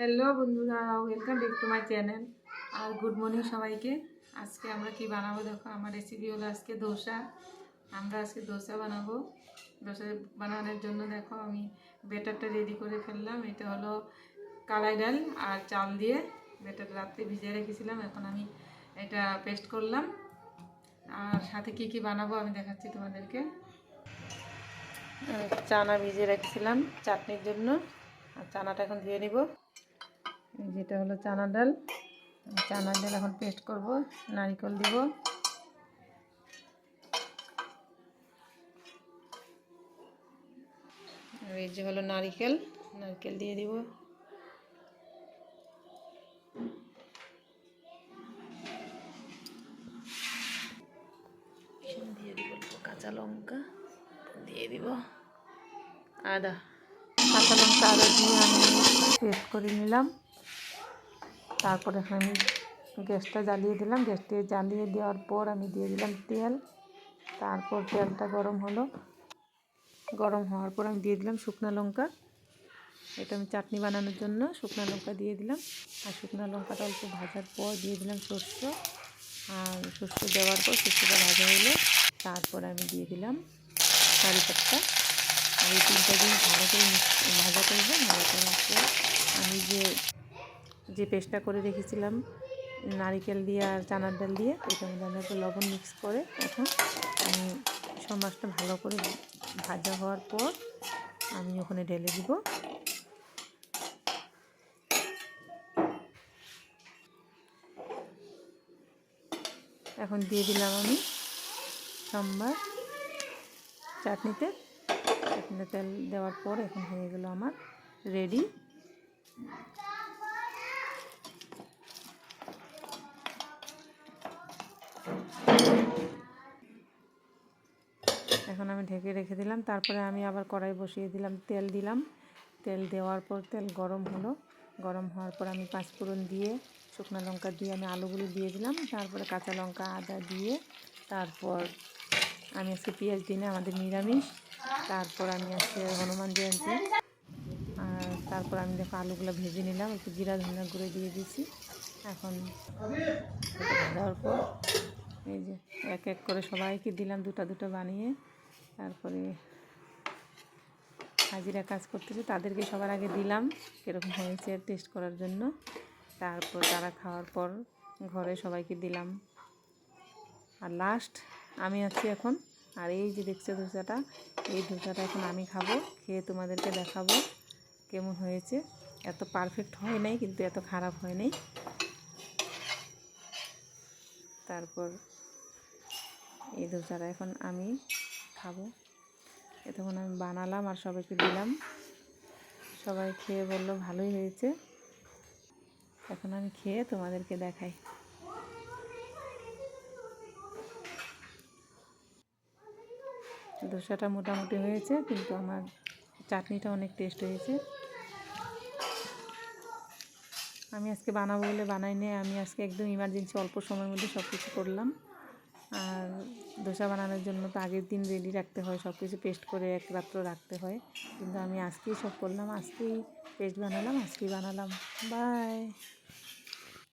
Hello বন্ধুরা, welcome back to my channel. আর good morning সবাইকে। আজকে আমরা কি বানাবো দেখো, আমার রেসিপি হলো আজকে ধোসা। আমরা আজকে ধোসা বানাবো। ধোসা বানানোর জন্য দেখো আমি ব্যাটারটা রেডি করে ফেললাম। এটা হলো কালাই ডাল আর চাল দিয়ে ব্যাটার রাত্রে ভিজিয়ে রেখেছিলাম। এখন আমি এটা পেস্ট করলাম। আর সাথে কি কি বানাবো আমি দেখাচ্ছি তোমাদেরকে। চানা ভিজিয়ে রেখেছিলাম চাটনির জন্য, আর চানাটা এখন দিয়ে নিব। যেটা হলো চানার ডাল এখন পেস্ট করব। নারকেল দিব, আর এই যে হলো নারকেল দিয়ে দিব। দিয়ে দিব কাঁচা লঙ্কা, দিয়ে দিব আদা। কাঁচা লঙ্কা আদা দিয়ে আমি পেস্ট করে নিলাম। তারপরে আমি গ্যাসটা জ্বালিয়ে দিলাম। গ্যাসটা জ্বালিয়ে দেওয়ার পর আমি দিয়ে দিলাম তেল। তারপর তেলটা গরম হলো, গরম হওয়ার পর আমি দিয়ে দিলাম শুকনো লঙ্কা। এটা আমি চাটনি বানানোর জন্য শুকনো লঙ্কা দিয়ে দিলাম। আর শুকনো লঙ্কাটা অল্প ভাজার পর দিয়ে দিলাম সর্ষে। আর সর্ষে দেওয়ার পর সর্ষেটা ভাজা হলো, তারপর আমি দিয়ে দিলাম কারি পাত্তা। আর এই 3টা দিন ভালো করে ভাজা করবো। ভাজা করার পর আমি যে পেস্টটা করে রেখেছিলাম নারকেল দিয়ে আর চানার ডাল দিয়ে, এটার মধ্যে আমি একটু লবণ মিক্স করে এখন আমি সব মাছটা ভালো করে ভাজা হওয়ার পর আমি ওখানে ঢেলে দিব। এখন দিয়ে দিলাম আমি সম্বার চাটনিতে তেল দেওয়ার পর এখন হয়ে গেল আমার রেডি। এখন আমি ঢেকে রেখে দিলাম। তারপরে আমি আবার কড়াই বসিয়ে দিলাম, তেল দিলাম। তেল দেওয়ার পর তেল গরম হলো। গরম হওয়ার পর আমি পাঁচফোড়ন দিয়ে শুকনো লঙ্কা দিয়ে আমি আলুগুলো দিয়ে দিলাম। তারপরে কাঁচা লঙ্কা আদা দিয়ে তারপর আমি আজকে পেঁয়াজ দিই না, আমাদের নিরামিষ। তারপর আমি আজকে হনুমান জয়ন্তী। আর তারপর আমি দেখো আলুগুলো ভেজে নিলাম, একটু জিরা ধনিয়া গুঁড়ো দিয়ে দিয়েছি। এখন দেওয়ার পর এই যে এক এক করে সবাইকে দিলাম দুটো দুটো বানিয়ে। তারপরে হাজিরা কাজ করতেছে তাদেরকে সবার আগে দিলাম কীরকম হয়েছে টেস্ট করার জন্য। তারপর তারা খাওয়ার পর ঘরে সবাইকে দিলাম। আর লাস্ট আমি আছি এখন। আর এই যে দেখছো ধোসাটা, এই ধোসাটা এখন আমি খাবো, খেয়ে তোমাদেরকে দেখাবো কেমন হয়েছে। এত পারফেক্ট হয় নাই, কিন্তু এত খারাপ হয় নাই। তারপর এই ধোসাটা এখন আমি খাবো। তখন আমি বানালাম আর সবাইকে দিলাম। সবাই খেয়ে বললো ভালোই হয়েছে। এখন আমি খেয়ে তোমাদেরকে দেখাই। ধোসাটা মোটামুটি হয়েছে, কিন্তু আমার চাটনিটা অনেক টেস্ট হয়েছে। আমি আজকে বানাবো বলে বানাই নি, আমি আজকে একদম ইমার্জেন্সি অল্প সময়ের মধ্যে সব কিছু করলাম। আর ধোসা বানানোর জন্য তো আগের দিন রেডি রাখতে হয়, সব কিছু পেস্ট করে এক রাত্র রাখতে হয়। কিন্তু আমি আজকেই সব করলাম, আজকেই পেস্ট বানালাম, আজকেই বানালাম। বাই।